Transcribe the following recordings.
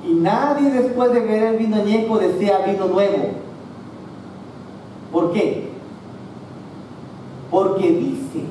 Y nadie después de beber el vino añejo desea vino nuevo. ¿Por qué? Porque dice,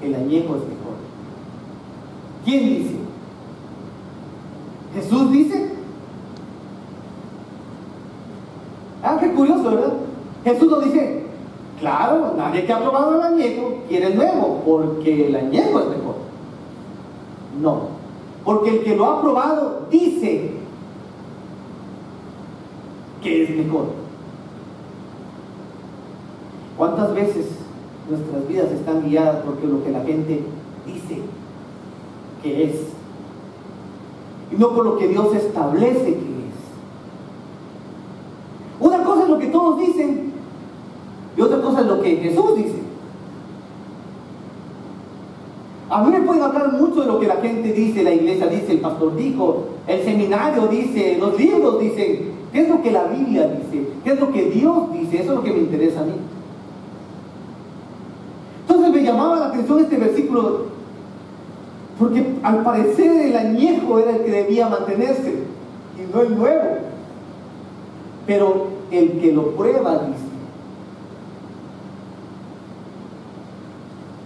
el añejo es mejor. ¿Quién dice? ¿Jesús dice? Ah, qué curioso, ¿verdad? Jesús no dice, claro, nadie que ha probado el añejo quiere el nuevo, porque el añejo es mejor. No, porque el que lo ha probado dice que es mejor. ¿Cuántas veces nuestras vidas están guiadas porque lo que la gente dice que es, y no por lo que Dios establece que es? Una cosa es lo que todos dicen y otra cosa es lo que Jesús dice. A mí me pueden hablar mucho de lo que la gente dice, la iglesia dice, el pastor dijo, el seminario dice, los libros dicen. ¿Qué es lo que la Biblia dice? ¿Qué es lo que Dios dice? Eso es lo que me interesa a mí. Entonces me llamaba la atención este versículo, porque al parecer el añejo era el que debía mantenerse y no el nuevo. Pero el que lo prueba dice.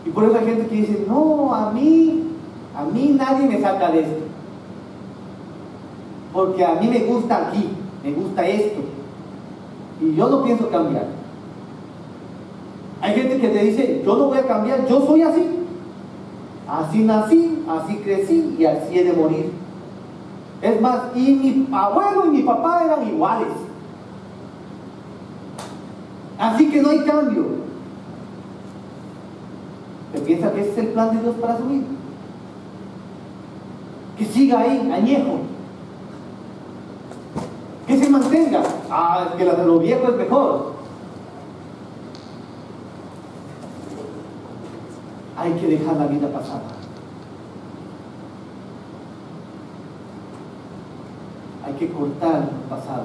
Y por eso hay gente que dice, no, a mí nadie me saca de esto. Porque a mí me gusta aquí, me gusta esto. Y yo no pienso cambiar. Hay gente que te dice, yo no voy a cambiar, yo soy así. Así nací, así crecí y así he de morir. Es más, y mi abuelo y mi papá eran iguales. Así que no hay cambio. ¿Te piensas que ese es el plan de Dios para su vida? Que siga ahí, añejo. Que se mantenga. Ah, es que lo viejo es mejor. Hay que dejar la vida pasada. Hay que cortar el pasado.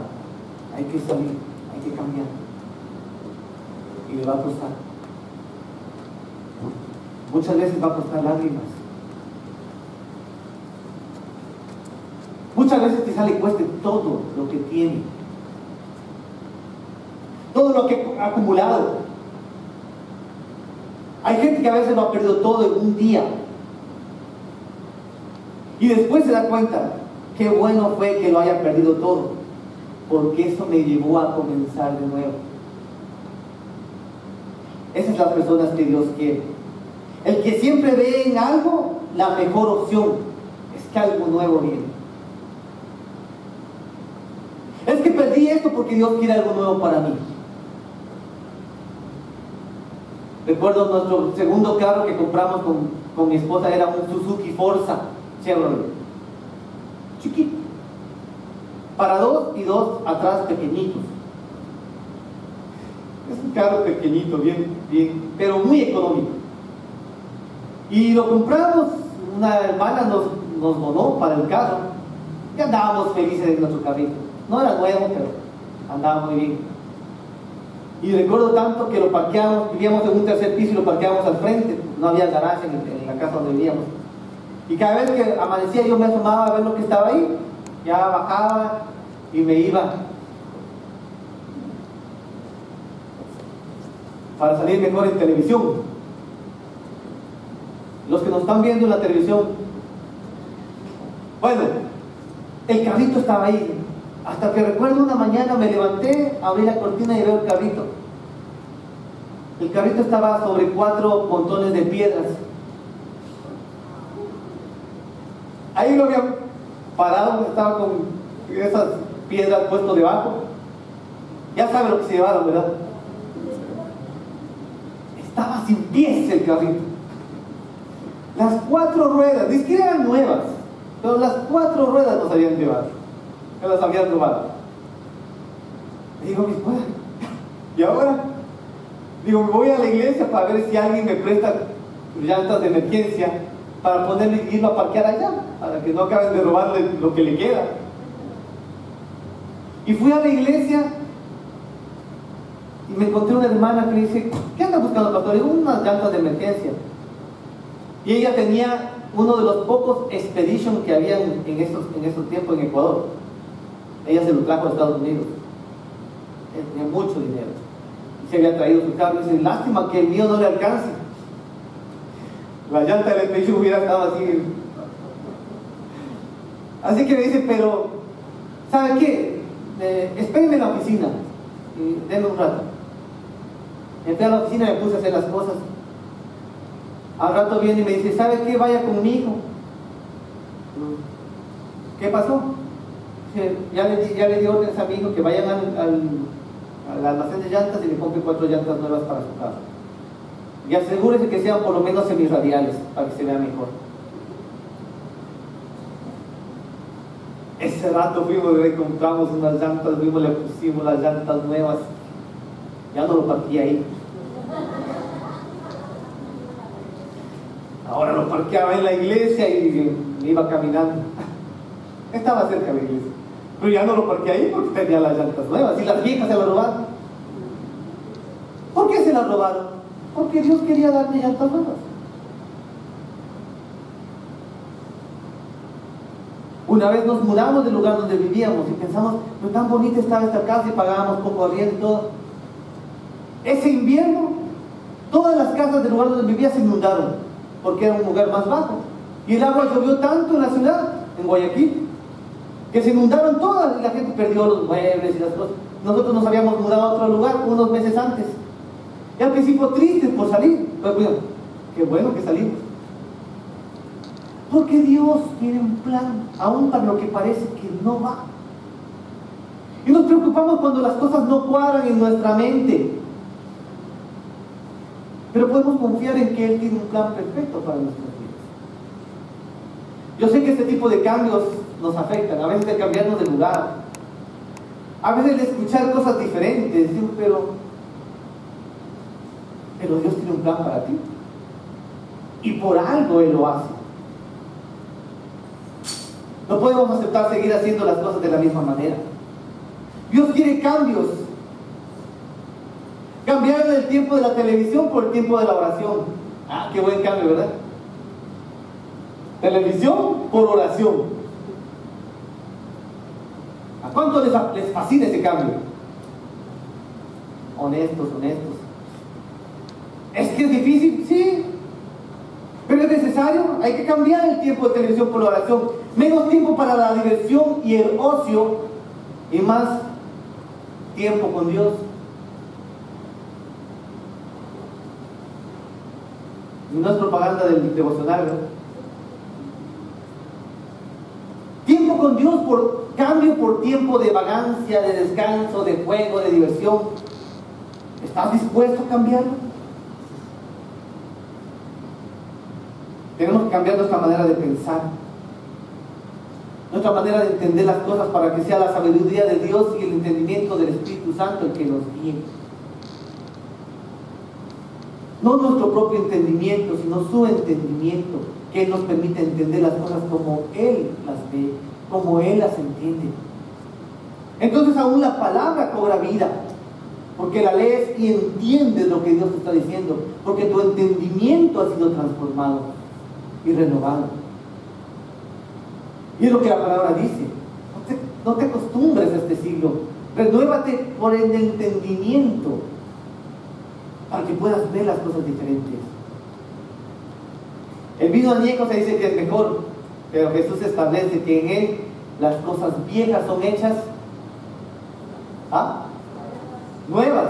Hay que salir, hay que cambiar. Y le va a costar. Muchas veces va a costar lágrimas. Muchas veces quizá le cueste todo lo que tiene. Todo lo que ha acumulado. Hay gente que a veces lo ha perdido todo en un día. Y después se da cuenta, qué bueno fue que lo haya perdido todo, porque eso me llevó a comenzar de nuevo. Esas son las personas que Dios quiere. El que siempre ve en algo la mejor opción, es que algo nuevo viene. Es que perdí esto porque Dios quiere algo nuevo para mí. Recuerdo nuestro segundo carro que compramos con mi esposa, era un Suzuki Forza Chevrolet, chiquito, para dos y dos atrás pequeñitos. Es un carro pequeñito, bien, pero muy económico. Y lo compramos, una hermana nos donó para el carro y andábamos felices en nuestro carrito. No era nuevo, pero andaba muy bien. Y recuerdo tanto que lo parqueamos, vivíamos en un tercer piso y lo parqueamos al frente, no había garaje en la casa donde vivíamos. Y cada vez que amanecía yo me asomaba a ver lo que estaba ahí, ya bajaba y me iba para salir mejor en televisión. Los que nos están viendo en la televisión, bueno, el carrito estaba ahí. Hasta que recuerdo una mañana me levanté, abrí la cortina y veo el carrito. El carrito estaba sobre 4 montones de piedras. Ahí lo había parado, estaba con esas piedras puestas debajo. Ya sabe lo que se llevaron, ¿verdad? Estaba sin pies el carrito. Las 4 ruedas, ni siquiera eran nuevas, pero las 4 ruedas nos habían llevado. Que las habían robado. Le digo a mi esposa, ¿y ahora? Digo, me voy a la iglesia para ver si alguien me presta llantas de emergencia para ponerle y irlo a parquear allá, para que no acaben de robarle lo que le queda. Y fui a la iglesia y me encontré una hermana que me dice, ¿qué anda buscando, pastor? Digo, unas llantas de emergencia. Y ella tenía uno de los pocos expedition que había en esos tiempos en Ecuador. Ella se lo trajo a Estados Unidos. Él tenía mucho dinero. Y se había traído su carro. Y dice, lástima que el mío no le alcance. La llanta del expedition hubiera estado así. Así que me dice, pero, ¿sabe qué? Espérenme en la oficina. Y denme un rato. Entré a la oficina y me puse a hacer las cosas. Al rato viene y me dice, ¿sabe qué? Vaya conmigo. ¿Qué pasó? Ya le di órdenes a mi hijo que vayan al almacén de llantas y le compre 4 llantas nuevas para su carro. Y asegúrese que sean por lo menos semirradiales para que se vea mejor. Ese rato fuimos y le compramos unas llantas, le pusimos las llantas nuevas. Ya no lo parqué ahí. Ahora lo parqueaba en la iglesia y me iba caminando. Estaba cerca de la iglesia. Pero ya no lo parqué ahí porque tenía las llantas nuevas. Y las viejas se las robaron. ¿Por qué se las robaron? Porque Dios quería darme llantas nuevas. Una vez nos mudamos del lugar donde vivíamos y pensamos, pero tan bonita estaba esta casa y pagábamos poco arriendo y todo. Ese invierno, todas las casas del lugar donde vivía se inundaron, porque era un lugar más bajo. Y el agua llovió tanto en la ciudad, en Guayaquil, que se inundaron todas y la gente perdió los muebles y las cosas. Nosotros nos habíamos mudado a otro lugar unos meses antes. Y al principio tristes por salir, pero bueno, qué bueno que salimos. Porque Dios tiene un plan, aún para lo que parece que no va. Y nos preocupamos cuando las cosas no cuadran en nuestra mente. Pero podemos confiar en que Él tiene un plan perfecto para nuestras vidas. Yo sé que este tipo de cambios nos afectan, a veces el cambiarnos de lugar, a veces el escuchar cosas diferentes, pero Dios tiene un plan para ti. Y por algo Él lo hace. No podemos aceptar seguir haciendo las cosas de la misma manera. Dios quiere cambios. Cambiar el tiempo de la televisión por el tiempo de la oración. Ah, qué buen cambio, ¿verdad? Televisión por oración. ¿A cuánto les fascina ese cambio? Honestos. ¿Es que es difícil? Sí. Pero es necesario. Hay que cambiar el tiempo de televisión por la oración. Menos tiempo para la diversión y el ocio y más tiempo con Dios. Y no es propaganda del devocional, ¿no? Tiempo con Dios por cambio por tiempo de vagancia, de descanso, de juego, de diversión. ¿Estás dispuesto a cambiarlo? Tenemos que cambiar nuestra manera de pensar, nuestra manera de entender las cosas para que sea la sabiduría de Dios y el entendimiento del Espíritu Santo el que nos guíe. No nuestro propio entendimiento, sino su entendimiento, que Él nos permite entender las cosas como Él las ve, como Él las entiende. Entonces aún la palabra cobra vida, porque la lees y entiendes lo que Dios te está diciendo, porque tu entendimiento ha sido transformado y renovado. Y es lo que la palabra dice. No te acostumbres a este siglo. Renuévate por el entendimiento para que puedas ver las cosas diferentes. El vino añejo se dice que es mejor, pero Jesús establece que en Él las cosas viejas son hechas nuevas.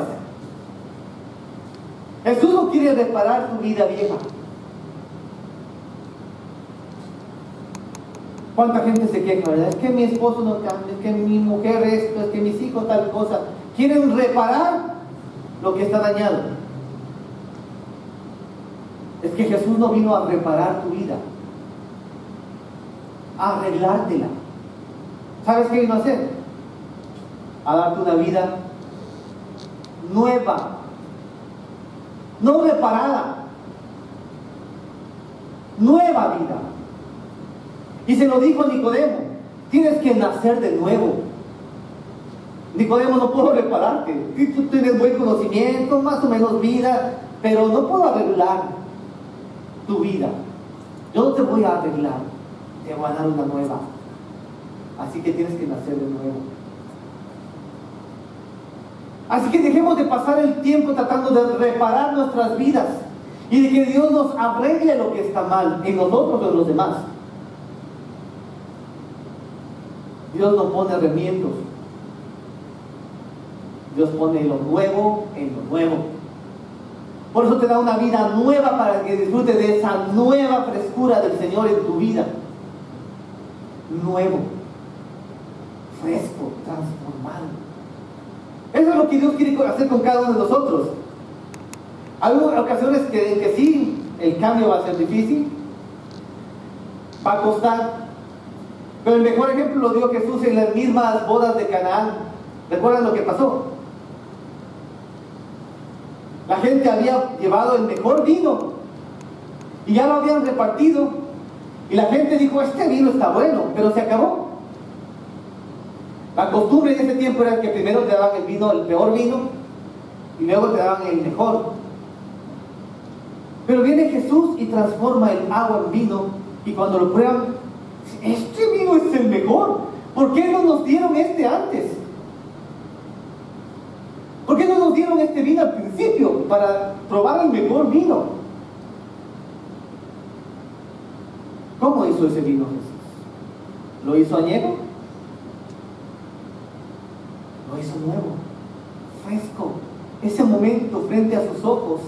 Jesús no quiere reparar tu vida vieja. ¿Cuánta gente se queja, verdad? Es que mi esposo no cambia, es que mi mujer esto, es que mis hijos tal cosa. Quieren reparar lo que está dañado. Es que Jesús no vino a reparar tu vida, a arreglártela. ¿Sabes qué vino a hacer? A darte una vida nueva, no reparada, nueva vida. Y se lo dijo Nicodemo: tienes que nacer de nuevo. Nicodemo, no puedo repararte. Tú tienes buen conocimiento, más o menos vida, pero no puedo arreglar tu vida. Yo no te voy a arreglar, te voy a dar una nueva. Así que tienes que nacer de nuevo. Así que dejemos de pasar el tiempo tratando de reparar nuestras vidas y de que Dios nos arregle lo que está mal en nosotros o en los demás. Dios no pone remiendos. Dios pone lo nuevo en lo nuevo. Por eso te da una vida nueva para que disfrutes de esa nueva frescura del Señor en tu vida. Nuevo, fresco, transformado. Eso es lo que Dios quiere hacer con cada uno de nosotros. Hay ocasiones en que sí, el cambio va a ser difícil, va a costar. Pero el mejor ejemplo lo dio Jesús en las mismas bodas de Canaán. ¿Recuerdan lo que pasó? La gente había llevado el mejor vino y ya lo habían repartido. Y la gente dijo, este vino está bueno, pero se acabó. La costumbre en ese tiempo era que primero te daban el vino, el peor vino, y luego te daban el mejor. Pero viene Jesús y transforma el agua en vino, y cuando lo prueban, este vino es el mejor. ¿Por qué no nos dieron este antes? ¿Por qué no nos dieron este vino al principio para probar el mejor vino? ¿Cómo hizo ese vino Jesús? ¿Lo hizo añejo? Lo hizo nuevo, fresco. Ese momento frente a sus ojos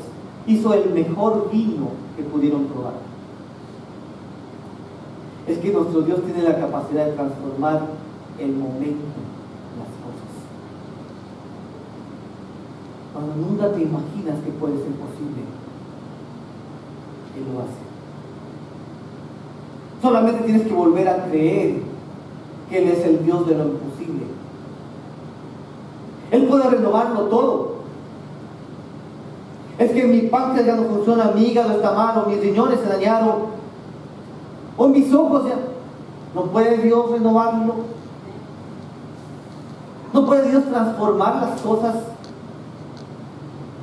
hizo el mejor vino que pudieron probar. Es que nuestro Dios tiene la capacidad de transformar el momento, las cosas. Cuando nunca te imaginas que puede ser posible, Él lo hace. Solamente tienes que volver a creer que Él es el Dios de lo imposible. Él puede renovarlo todo. Es que mi páncreas ya no funciona, mi hígado está malo, mis riñones se dañaron, o mis ojos ya. ¿No puede Dios renovarlo? ¿No puede Dios transformar las cosas?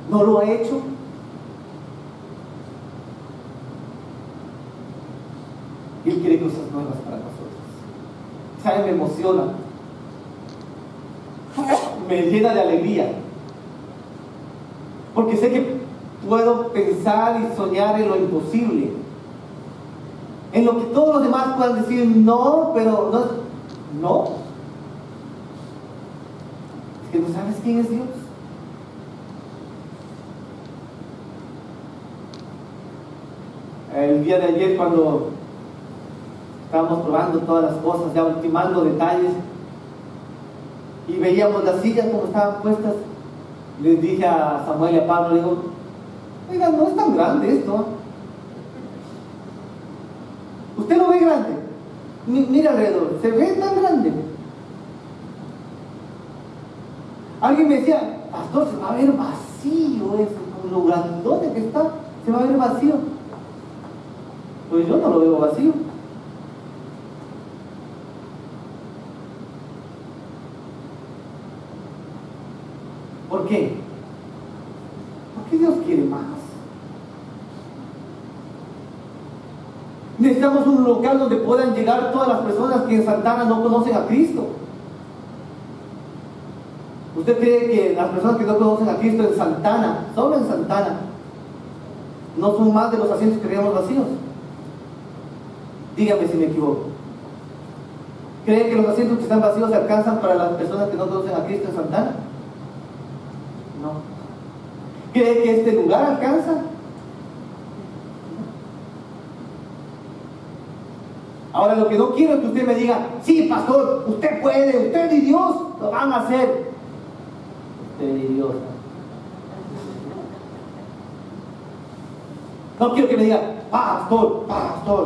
¿No lo ha hecho? Y Él quiere cosas nuevas para nosotros. ¿Sabe? Me emociona. Me llena de alegría. Porque sé que puedo pensar y soñar en lo imposible. En lo que todos los demás puedan decir no, pero no. No. Es que no sabes quién es Dios. El día de ayer, cuando estábamos probando todas las cosas, ya ultimando detalles, y veíamos las sillas como estaban puestas, les dije a Samuel y a Pablo, le digo, oiga, no es tan grande esto. ¿Usted lo ve grande? Mira alrededor, ¿se ve tan grande? Alguien me decía, pastor, se va a ver vacío eso, con lo grandote que está, se va a ver vacío. Pues yo no lo veo vacío. ¿Por qué? Porque Dios quiere más. Necesitamos un local donde puedan llegar todas las personas que en Santana no conocen a Cristo. ¿Usted cree que las personas que no conocen a Cristo en Santana, solo en Santana, no son más de los asientos que teníamos vacíos? Dígame si me equivoco. ¿Cree que los asientos que están vacíos se alcanzan para las personas que no conocen a Cristo en Santana? No. ¿Cree que este lugar alcanza? Ahora, lo que no quiero es que usted me diga, sí, pastor, usted puede, usted y Dios lo van a hacer. Usted y Dios. No quiero que me diga, pastor,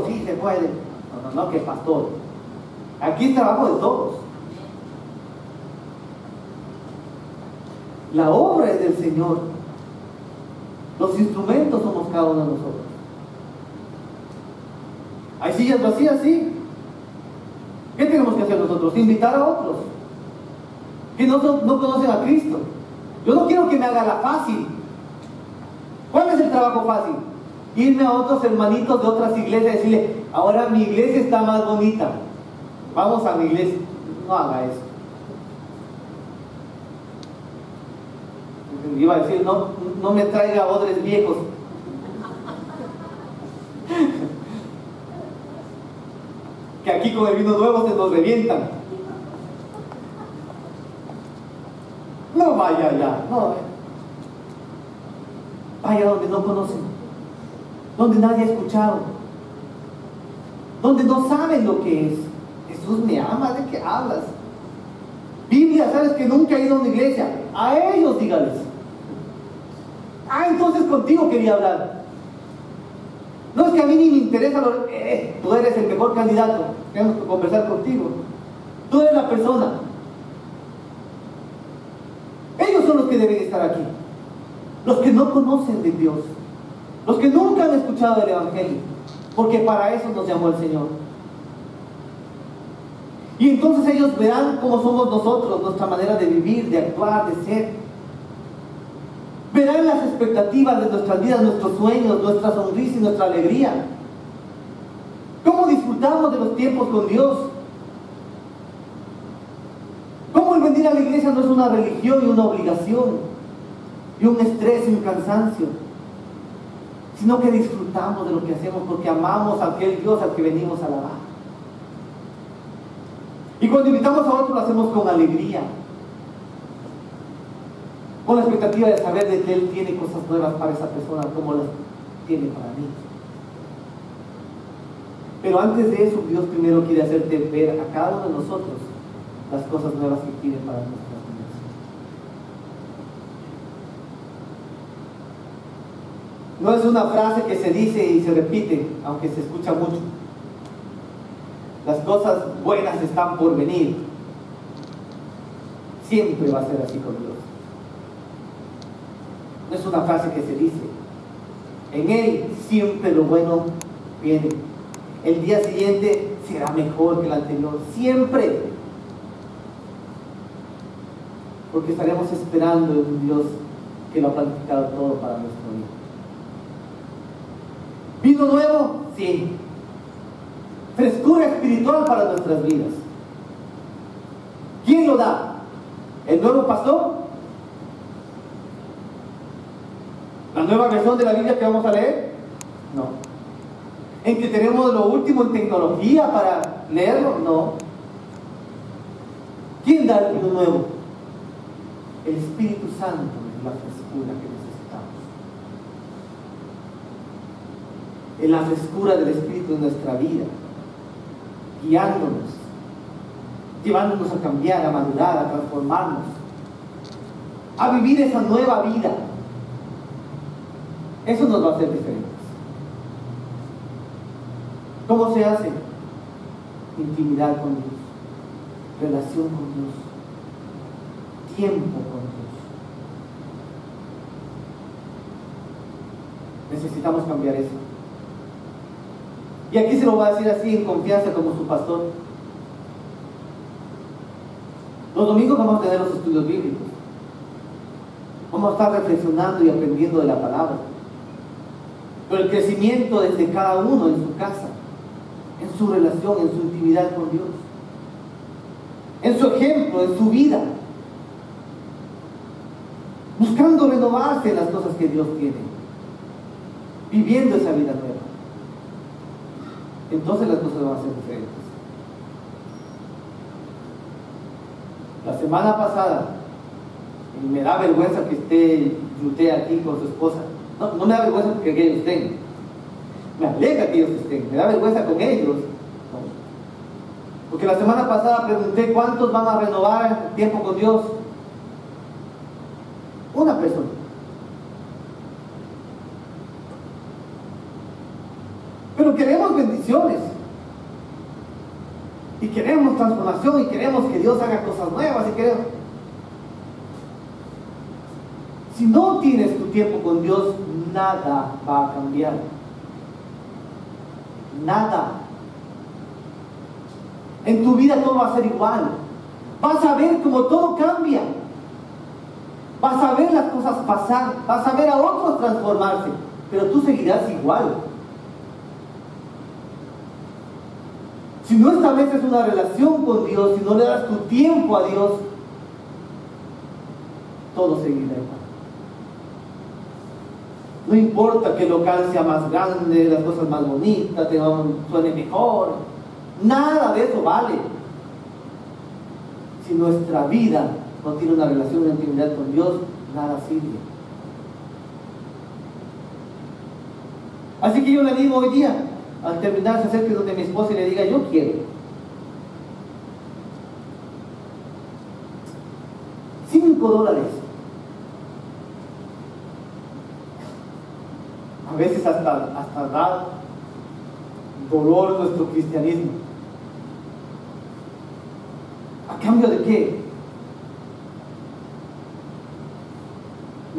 sí se puede. No, que pastor. Aquí es trabajo de todos. La obra es del Señor. Los instrumentos somos cada uno de nosotros. ¿Hay sillas vacías? Sí. ¿Qué tenemos que hacer nosotros? Invitar a otros que no conocen a Cristo. Yo no quiero que me haga la fácil. ¿Cuál es el trabajo fácil? irme a otros hermanitos de otras iglesias y decirle, ahora mi iglesia está más bonita, vamos a mi iglesia. No haga eso. Iba a decir, no me traiga odres viejos. Que aquí con el vino nuevo se nos revientan. No vaya allá, no. Vaya donde no conocen, donde nadie ha escuchado, donde no saben lo que es. Jesús me ama, ¿de qué hablas? Biblia, ¿sabes que nunca he ido a una iglesia? A ellos dígales. Entonces contigo quería hablar. No es que a mí ni me interesa, tú eres el mejor candidato, tenemos que conversar contigo. Tú eres la persona. Ellos son los que deben estar aquí. Los que no conocen de Dios. Los que nunca han escuchado el Evangelio. Porque para eso nos llamó el Señor. Y entonces ellos verán cómo somos nosotros, nuestra manera de vivir, de actuar, de ser. Verán las expectativas de nuestras vidas, nuestros sueños, nuestra sonrisa y nuestra alegría. Cómo disfrutamos de los tiempos con Dios. Cómo el venir a la iglesia no es una religión y una obligación, y un estrés y un cansancio, sino que disfrutamos de lo que hacemos porque amamos a aquel Dios al que venimos a alabar. Y cuando invitamos a otros lo hacemos con alegría, con la expectativa de saber de que Él tiene cosas nuevas para esa persona como las tiene para mí. Pero antes de eso, Dios primero quiere hacerte ver a cada uno de nosotros las cosas nuevas que tiene para nuestras vidas. No es una frase que se dice y se repite, aunque se escucha mucho. Las cosas buenas están por venir. Siempre va a ser así con Dios. No es una frase que se dice. En Él siempre lo bueno viene. El día siguiente será mejor que el anterior. Siempre. Porque estaremos esperando en un Dios que lo ha planificado todo para nuestra vida. ¿Vino nuevo? Sí. Frescura espiritual para nuestras vidas. ¿Quién lo da? ¿El nuevo pastor? ¿La nueva versión de la Biblia que vamos a leer? No. ¿En que tenemos lo último en tecnología para leerlo? No. ¿Quién da el vino nuevo? El Espíritu Santo es la frescura que necesitamos. En la frescura del Espíritu en nuestra vida, guiándonos, llevándonos a cambiar, a madurar, a transformarnos, a vivir esa nueva vida. Eso nos va a hacer diferentes. ¿Cómo se hace? Intimidad con Dios, relación con Dios, tiempo con Dios. Necesitamos cambiar eso. Y aquí se lo voy a decir así en confianza como su pastor. Los domingos vamos a tener los estudios bíblicos. Vamos a estar reflexionando y aprendiendo de la palabra. Pero el crecimiento es de cada uno en su casa, en su relación, en su intimidad con Dios, en su ejemplo, en su vida, buscando renovarse en las cosas que Dios tiene, viviendo esa vida nueva. Entonces las cosas van a ser diferentes. La semana pasada, y me da vergüenza que esté usted aquí con su esposa. No me da vergüenza que ellos estén. Me alegra que ellos estén. Me da vergüenza con ellos. ¿No? Porque la semana pasada pregunté cuántos van a renovar el tiempo con Dios. Una persona. Pero queremos bendiciones. Y queremos transformación. Y queremos que Dios haga cosas nuevas. Y queremos... Si no tienes tu tiempo con Dios, nada va a cambiar. Nada. En tu vida todo va a ser igual. Vas a ver cómo todo cambia. Vas a ver las cosas pasar. Vas a ver a otros transformarse. pero tú seguirás igual. Si no estableces una relación con Dios, si no le das tu tiempo a Dios, todo seguirá igual. No importa que el local sea más grande, las cosas más bonitas, suene mejor, nada de eso vale. Si nuestra vida no tiene una relación, una intimidad con Dios, nada sirve. Así que yo le digo hoy día, al terminar, se acerque donde mi esposa y le diga, yo quiero $5. A veces hasta da dolor nuestro cristianismo. ¿A cambio de qué?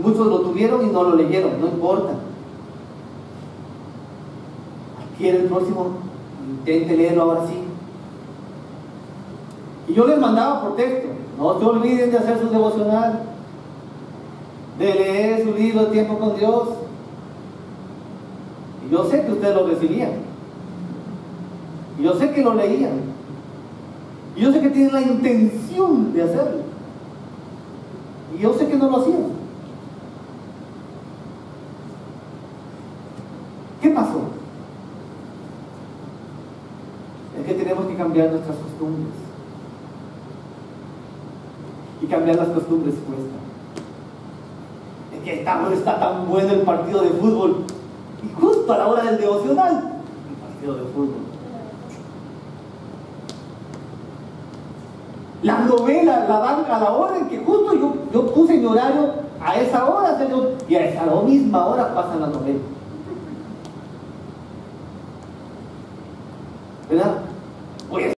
Muchos lo tuvieron y no lo leyeron, no importa. ¿Quiere el próximo? Intente leerlo ahora sí. Y yo les mandaba por texto, no se olviden de hacer su devocional, de leer su libro Tiempo con Dios. Y yo sé que ustedes lo recibían. Y yo sé que lo leían. Y yo sé que tienen la intención de hacerlo. Y yo sé que no lo hacían. ¿Qué pasó? Es que tenemos que cambiar nuestras costumbres. Y cambiar las costumbres cuesta. Es que está tan bueno el partido de fútbol. Y justo a la hora del devocional, el partido de fútbol. La novela la dan a la hora en que justo yo puse mi horario a esa hora, Señor, y a esa misma hora pasan la novela. ¿Verdad?